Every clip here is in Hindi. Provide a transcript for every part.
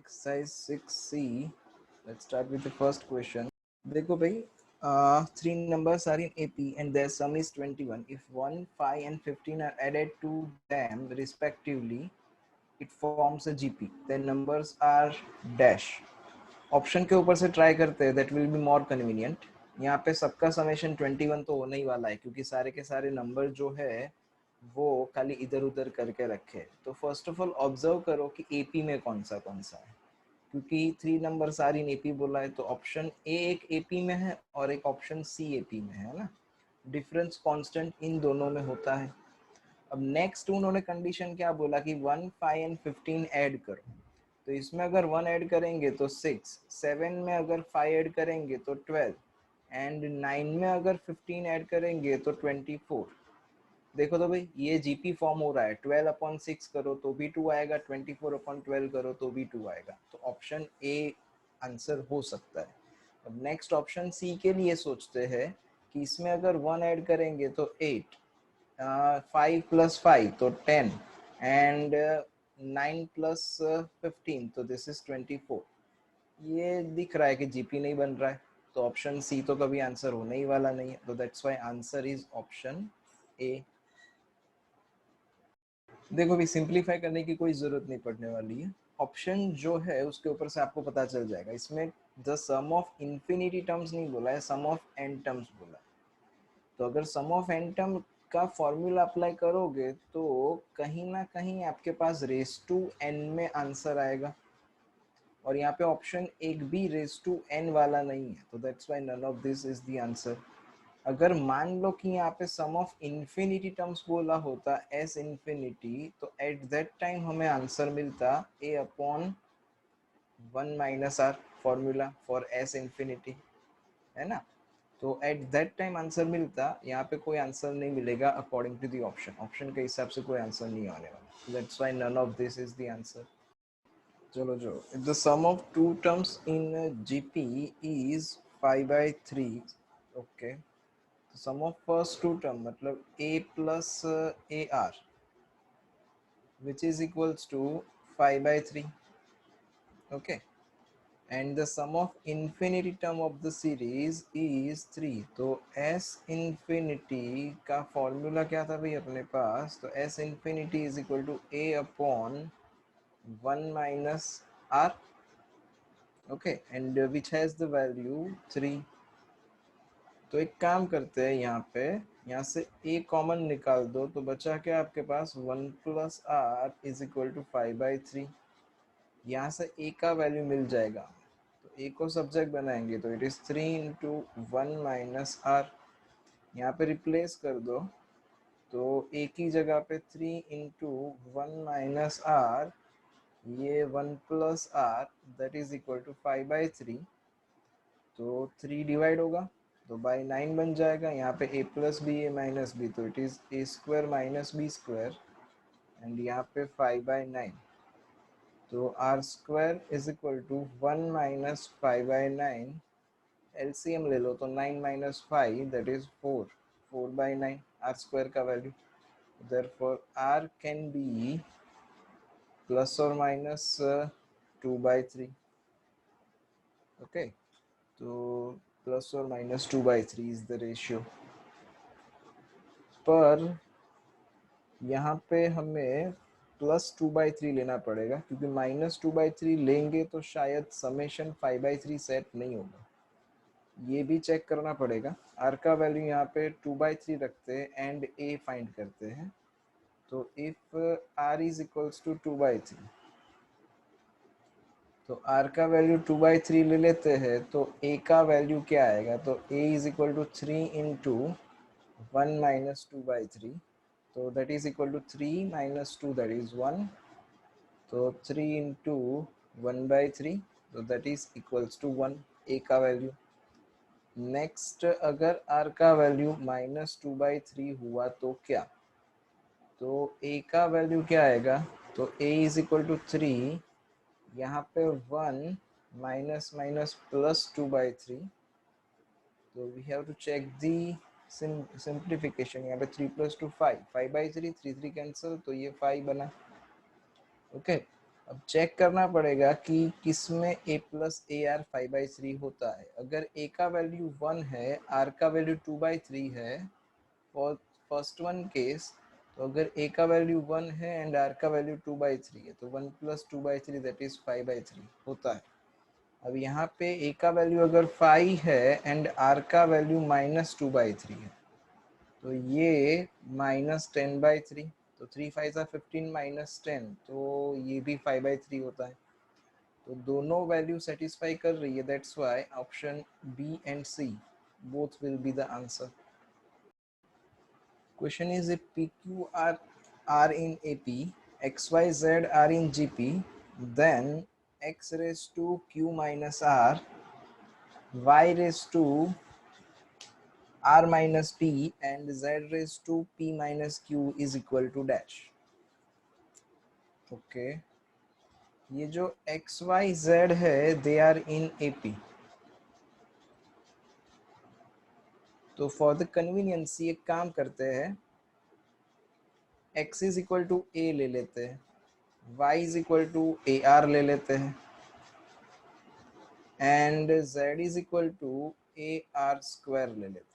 Exercise 6C. Let's start with the first question. देखो भाई, three numbers are in AP and their sum is 21. If 1, 5 and 15 are added to them respectively, it forms a GP. Their numbers are dash. Option के ऊपर से ट्राई करते हैं, that will be more convenient. यहाँ पे सबका समेशन 21 तो होने ही वाला है क्योंकि सारे के सारे नंबर जो है वो खाली इधर उधर करके रखे. तो फर्स्ट ऑफ ऑल ऑब्जर्व करो कि एपी में कौन सा है, क्योंकि थ्री नंबर सारी एपी बोला है तो ऑप्शन ए एक एपी में है और एक ऑप्शन सी एपी में है ना. डिफरेंस कांस्टेंट इन दोनों में होता है. अब नेक्स्ट उन्होंने कंडीशन क्या बोला कि 1, 5 एंड 15 ऐड करो. तो इसमें अगर 1 ऐड करेंगे तो 6, 7 में अगर 5 ऐड करेंगे तो 12 एंड 9 में अगर 15 ऐड करेंगे तो 24. देखो तो भाई ये जीपी फॉर्म हो रहा है. 12/6 करो तो भी 2 आएगा, 24/12 करो तो भी 2 आएगा. तो ऑप्शन ए आंसर हो सकता है. अब नेक्स्ट ऑप्शन सी के लिए सोचते हैं कि इसमें अगर 1 ऐड करेंगे तो 8, 5 + 5 तो 10 एंड 9 + 15 तो दिस इज 24. ये दिख रहा है कि जीपी नहीं बन रहा है, तो ऑप्शन सी तो कभी आंसर होने ही वाला नहीं है. तो that's why answer is option ए. देखो भी सिंप्लीफाई करने की कोई जरूरत नहीं पड़ने वाली है. ऑप्शन जो है उसके ऊपर से आपको पता चल जाएगा. इसमें the sum of infinity terms नहीं बोला है, सम ऑफ एन टर्म्स बोला है. तो अगर सम ऑफ एन टर्म का फॉर्मूला अप्लाई करोगे तो कहीं ना कहीं आपके पास रेस टू एन में आंसर आएगा. और यहाँ पे ऑप्शन एक भी रेस टू एन वाला नहीं है, तो that's why none of this is the answer. अगर मान लो कि यहाँ पे सम ऑफ इन्फिनिटी टर्म्स बोला होता एस इन्फिनिटी, तो एट दैट टाइम हमें आंसर मिलता A/1 - R formula for S infinity, है ना. तो एट दैट टाइम आंसर मिलता. यहाँ पे कोई आंसर नहीं मिलेगा according to the option. Option के हिसाब से कोई आंसर नहीं आने वाला. That's why none of this is the answer. चलो जो the sum of two terms in GP is 5/3. Okay. Sum of first two term मतलब a + AR which is equals to 5/3. Okay, and the sum of infinity term of the series is 3. तो s infinity का फॉर्मूला क्या था भाई अपने पास? तो s infinity is equal to A/1 - R. Okay, and which has the value 3. तो एक काम करते हैं, यहाँ से a कॉमन निकाल दो तो बचा क्या आपके पास? 1 + R इज इक्वल टू 5/3. यहाँ से a का वैल्यू मिल जाएगा तो a को सब्जेक्ट बनाएंगे तो इट इज 3 × 1 - R. यहाँ पे रिप्लेस कर दो तो a की जगह पे 3 × 1 - R, ये 1 + R that is equal to 5/3. तो 3 डिवाइड होगा तो बाई 9 बन जाएगा. यहाँ पे a + b a - b तो it is a² - b² and यहाँ पे 5/9. तो r² is equal to 1 - 5/9. LCM ले लो तो 9 - 5 दैट इज 4. 4/9 r² का value. Therefore r can be ±2/3. Okay, तो ±2/3 इज द रेशियो. पर यहाँ पे हमें +2/3 लेना पड़ेगा क्योंकि -2/3 लेंगे तो शायद समेशन 5/3 सेट नहीं होगा. ये भी चेक करना पड़ेगा. r का वैल्यू यहाँ पे 2/3 रखते हैं एंड a फाइंड करते हैं. तो if r is equals to 2/3 तो r का वैल्यू 2/3 ले लेते हैं तो a का वैल्यू क्या आएगा? तो a इज इक्वल टू 3 × 1 - 2/3. तो that is equal to 3 - 2 that is 1. तो 3 × 1/3 तो that is equals to 1 a का वैल्यू. नेक्स्ट अगर r का वैल्यू -2/3 हुआ तो क्या? तो a का वैल्यू क्या आएगा? तो a इज इक्वल टू 3. यहाँ पे 1 -+ 2/3. तो we have to check the simplification. यहाँ पे 3 + 2 5. 5/3 3 3 कैंसिल तो ये 5 बना. ओके, अब चेक करना पड़ेगा कि किसमें a प्लस ए आर 5/3 होता है। अगर a का वैल्यू 1 है, r का वैल्यू 2/3 है फॉर फर्स्ट वन केस, तो अगर a का वैल्यू 1 है एंड r का वैल्यू 2/3 है तो 1 प्लस 2/3 दैट इज 5/3 होता है। अब यहाँ पे a का वैल्यू अगर 5 है एंड r का वैल्यू -2/3 है तो ये -10/3, तो 3 5 15 -10, तो ये भी 5/3 होता है। तो दोनों वैल्यू सेटिस्फाई कर रही है, that's why option B and C both will be the answer. Question is if PQ are in AP, XYZ are in GP, then x raised to q minus r, y raised to r minus p and z raised to p minus q is equal to dash। Okay, ये जो एक्स वाई जेड है दे आर इन एपी, तो फॉर द कन्वीनियंस एक काम करते हैं, x is equal to a ले लेते हैं, y is equal to a r ले लेते हैं and z is equal to a r square ले लेते हैं।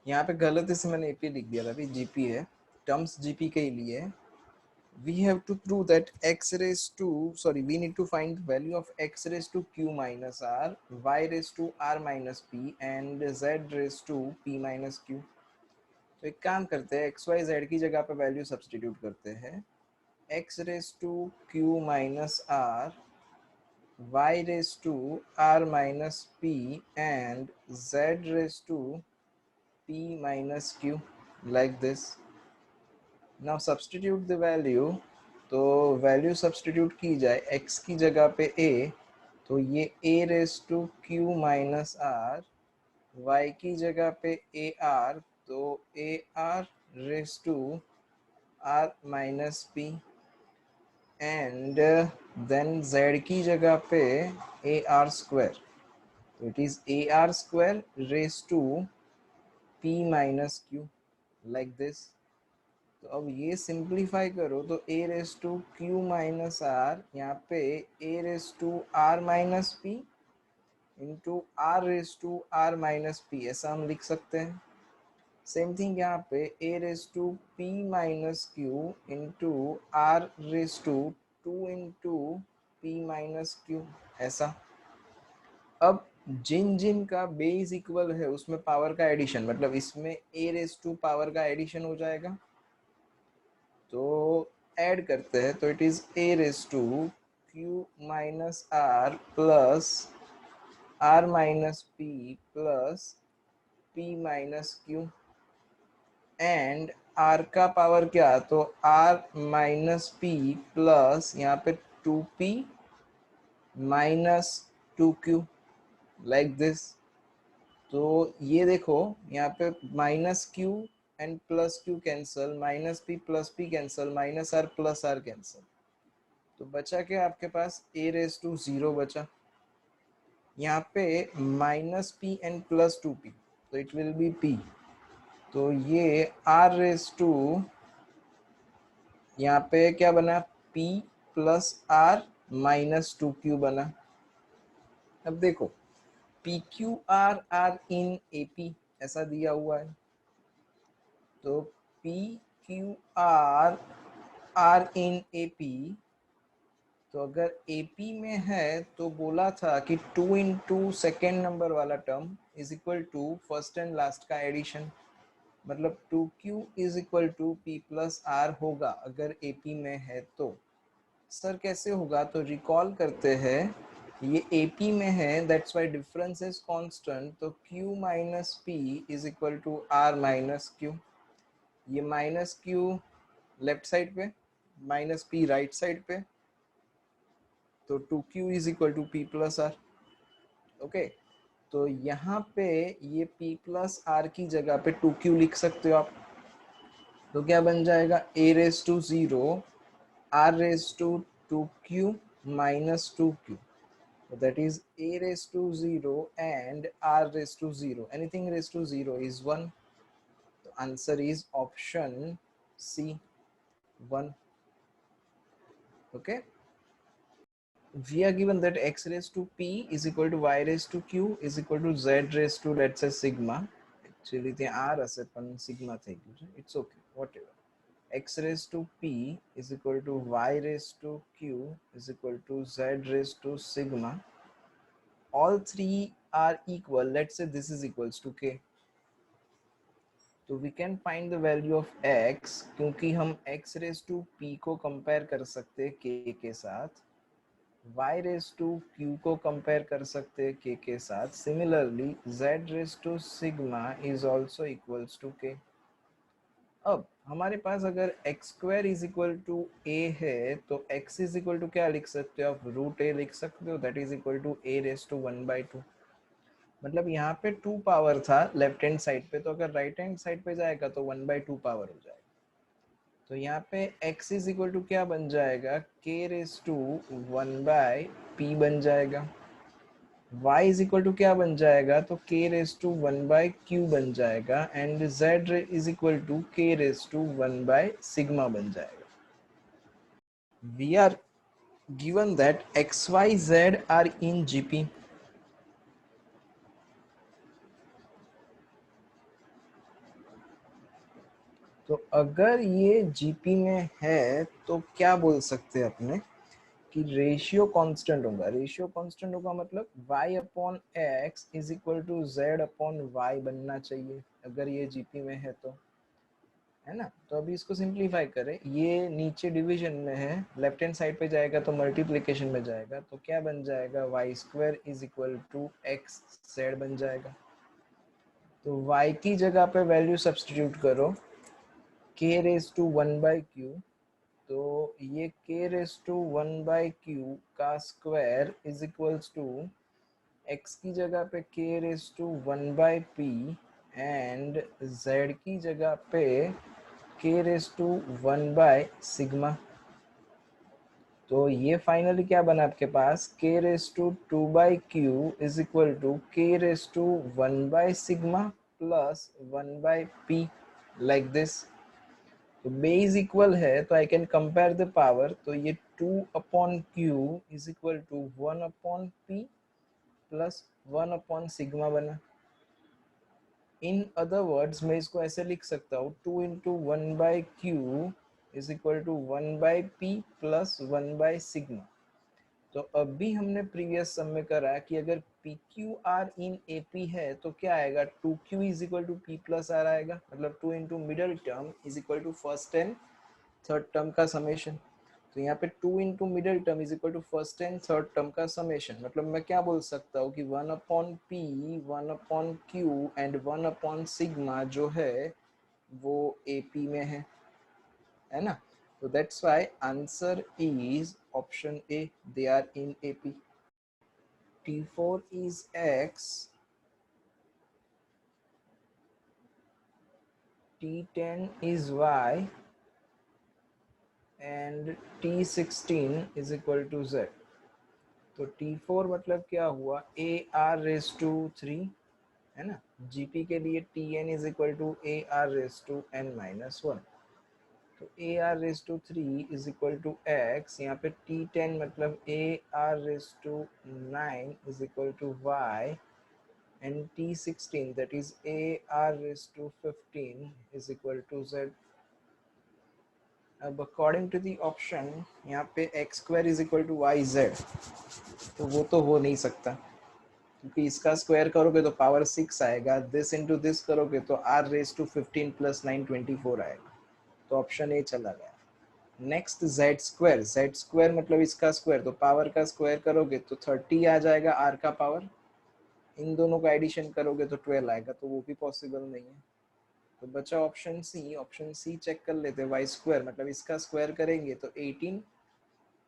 यहाँ पे गलती से मैंने एपी लिख दिया था, अभी जीपी है, टर्म्स जीपी के लिए we have to prove that x raised to, sorry, we need to find the value of x raised to q minus r, y raised to r minus p and z raised to p minus q। तो एक काम करते हैं, x y z की जगह पे वैल्यू सब्स्टिट्यूट करते हैं, x raised to q minus r, y raised to r minus p and z raised to p minus q, like this। Now substitute the value, तो वैल्यू सब्स्टिट्यूट की जाए, x की जगह पे a, तो ये a raise to q minus r, y की जगह पे ए आर, तो a r raise to r minus p and then z की जगह पे ए आर स्क्वायर, तो it is a r square raise to p minus q, like this. तो अब ये सिंप्लीफाई करो तो a raise to q minus r, यहाँ पे a raise to r minus p into r raise to r minus P, ऐसा हम लिख सकते हैं। सेम थिंग यहाँ पे a raise to p minus q into r raise to 2 into p minus q, ऐसा। अब जिन जिन का बेस इक्वल है उसमें पावर का एडिशन, मतलब इसमें a रेस टू पावर का एडिशन हो जाएगा, तो ऐड करते हैं, तो it is a raise to q minus r plus r minus p plus p minus q and r का पावर क्या, तो r माइनस p प्लस यहाँ पे 2p minus 2q, like this. तो ये देखो यहाँ पे minus q and plus q cancel, minus p plus p cancel, minus r plus r cancel, तो बचा क्या आपके पास, a रेस टू 0 बचा। यहाँ पे minus p and plus 2p, तो इट विल बी p, तो ये r रेस टू, यहाँ पे क्या बना, p plus r minus 2q बना। अब देखो p q r are in AP ऐसा दिया हुआ है, तो p q r are in AP, तो अगर AP में है तो बोला था कि 2 इंटू सेकेंड नंबर वाला term is equal to first and last का एडिशन, मतलब 2q is equal to p plus r होगा अगर AP में है तो। सर कैसे होगा, तो रिकॉल करते हैं, ये AP में है that's why difference is constant, तो q minus p is equal to r minus q, ये माइनस q लेफ्ट साइड पे, माइनस p राइट साइड पे, तो 2q is equal to p plus r. Okay, तो यहाँ पे ये p प्लस आर की जगह पे 2q लिख सकते हो आप, तो क्या बन जाएगा, a raise to 0 r raise to 2q minus 2q, so that is a raised to 0 and r raised to 0, anything raised to 0 is 1, the answer is option C, 1। Okay, we are given that x raised to p is equal to y raised to q is equal to z raised to, let's say, sigma. Actually ત્યાં r હશે પણ sigma થઈ ગયું છે. It's okay, whatever. X raised to p is equal to y raised to q is equal to z raised to sigma. All three are equal. Let's say this is equals to k. तो we can find the value of x, क्योंकि हम x raised to p को compare कर सकते हैं k के साथ, y raised to q को compare कर सकते हैं k के साथ. Similarly, z raised to sigma is also equals to k. अब हमारे पास अगर x square is equal to A है तो x इज इक्वल टू क्या लिख सकते हो आप, रूट ए लिख सकते हो. That is equal to a raise to 1/2. मतलब यहाँ पे 2 पावर था लेफ्ट हैंड साइड पे, तो अगर राइट हैंड साइड पे जाएगा तो 1/2 पावर हो जाएगा. तो यहाँ पे x इज इक्वल टू क्या बन जाएगा, k रेस टू 1/p बन जाएगा. y इज इक्वल टू क्या बन जाएगा, तो k रेस टू 1/q बन जाएगा. And z is equal to k raise to 1/sigma बन जाएगा. We are given that x, y, z are in GP. तो अगर ये GP में है तो क्या बोल सकते हैं अपने कि रेशियो कांस्टेंट होगा. रेशियो कांस्टेंट होगा मतलब y upon x is equal to z upon y बनना चाहिए अगर ये GP में है तो, है ना. तो अभी इसको सिंप्लीफाई करें. ये नीचे डिवीजन में है, लेफ्ट हैंड साइड पे जाएगा तो मल्टीप्लिकेशन में जाएगा. तो क्या बन जाएगा, y square is equal to x z बन जाएगा. तो y की जगह पे वैल्यू सब्सटीट्यूट करो, k रेज टू 1/q. तो ये k रेज टू 1/q का square is equals to x की जगह पे k raise to 1/p and z की जगह पे k रेज टू 1/sigma. तो ये फाइनली क्या बना आपके पास, k raise to 2/q is equal to k raise to 1/sigma plus 1/p, like this. तो बेस इक्वल है तो I can compare the power. तो ये 2/q is equal to 1/p plus 1/sigma बना. इन अदर वर्ड्स मैं इसको ऐसे लिख सकता हूँ, 2 into 1/q is equal to 1/p plus 1/sigma. तो अभी हमने प्रीवियस सम में करा कि अगर p q r in A P है तो क्या आएगा, 2q is equal to p plus r आएगा. मतलब 2 into middle term is equal to first and third term का समेशन. तो यहाँ पे 2 into middle term is equal to first and third term का समेशन. मतलब मैं क्या बोल सकता हूँ कि 1/p 1/q एंड 1/sigma जो है वो AP में है ना. तो that's why answer is option A, they are in AP. T4 is X, T10 is Y and T16 is equal to Z. तो T4 मतलब क्या हुआ, AR रेस टू 3, है ना. GP के लिए TN is equal to AR raise to n-1. तो AR raise to 3 is equal to X. यहाँ पे T10 मतलब AR raise to 9 is equal to Y and T16 that is AR raised to 15 is equal to Z. अब according to the option यहाँ पे x square is equal to yz, तो वो तो हो नहीं सकता क्योंकि इसका स्क्वायर करोगे तो पावर 6 आएगा, दिस इंटू दिस करोगे तो r रेज टू 15 प्लस 9 24 आएगा. तो ऑप्शन ए चला गया. नेक्स्ट z स्क्वायर मतलब इसका स्क्वायर, तो पावर का स्क्वायर करोगे तो 30 आ जाएगा r का पावर. इन दोनों का एडिशन करोगे तो 12 आएगा, तो वो भी पॉसिबल नहीं है. तो बचा option C. Option C check कर लेते हैं. वाई स्क्वायर मतलब इसका स्क्वायर करेंगे तो 18,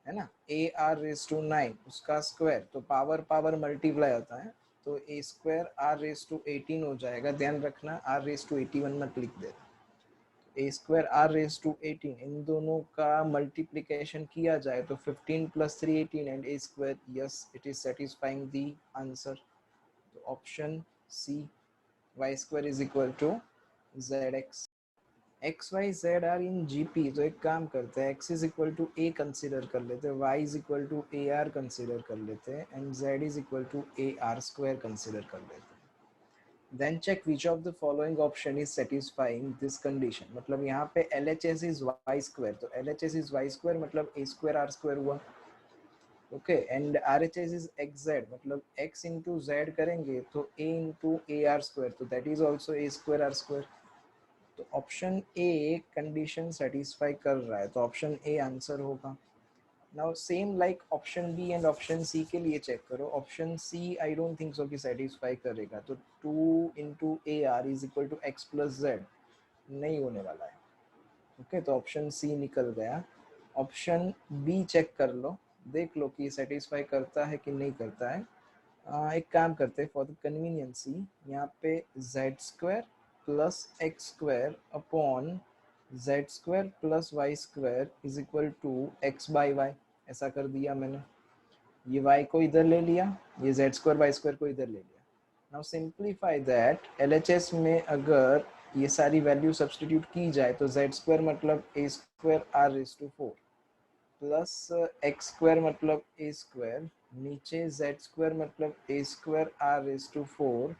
है ना. ए आर रेस टू 9 उसका स्क्वायर, तो पावर पावर मल्टीप्लाई होता है, तो ए स्क्वायर आर रेस टू 18 हो जाएगा. ध्यान रखना आर रेस टू 81 मत लिख दे. A square r raise to 18 इन दोनों का मल्टीप्लिकेशन किया जाए तो 15 plus 3 18 and a square. Yes, it is satisfying the answer. Option C, y square is equal to zx. X y z are in GP, तो एक काम करते हैं, x is equal to a consider कर लेते हैं, y is equal to a r consider कर लेते हैं, and Z is equal to a r square consider कर लेते हैं. Then check which of the following option is satisfying this condition. मतलब यहाँ पे LHS is y square, तो LHS is y square मतलब a square r square हुआ. Okay, and RHS is xz, मतलब x into z करेंगे तो a into ar square, तो that is also a square r square. तो ऑप्शन ए कंडीशन सेटिस्फाई कर रहा है, तो ऑप्शन ए आंसर होगा. Now same like option B and option C के लिए चेक करो. Option C I don't think so कि सेटिस्फाई करेगा, तो 2 into a r is equal to x plus z नहीं होने वाला है. ओके, तो ऑप्शन सी निकल गया. ऑप्शन बी चेक कर लो, देख लो कि सेटिस्फाई करता है कि नहीं करता है. एक काम करते हैं फॉर द कन्वीनियंसी, यहाँ पे z square plus x square upon z square plus y square is equal to x by y, ऐसा कर दिया मैंने. ये y को इधर ले लिया, ये z स्क्वायर y स्क्वायर को इधर ले लिया. Now simplify that. LHS में अगर ये सारी वैल्यू सब्स्टिट्यूट की जाए तो z स्क्वायर मतलब a square r raise to 4 plus x square मतलब a स्क्वायर, नीचे z स्क्वायर मतलब a square r raise to 4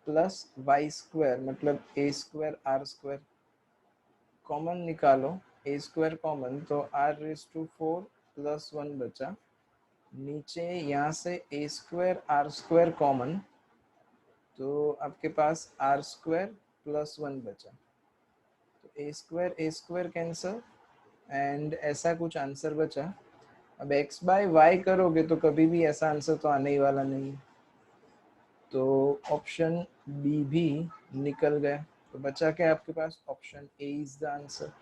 plus y square मतलब a square r square. Common निकालो, a स्क्वायर कॉमन, तो r रेज टू 4 प्लस 1 बचा. नीचे यहाँ से a square r square common, तो आपके पास आर स्क्वायर प्लस 1 बचा. तो ए स्क्वायर कैंसल, एंड ऐसा कुछ आंसर बचा. अब x बाय वाई करोगे तो कभी भी ऐसा आंसर तो आने ही वाला नहीं, तो ऑप्शन बी भी निकल गया. तो बचा क्या आपके पास, option A is the answer.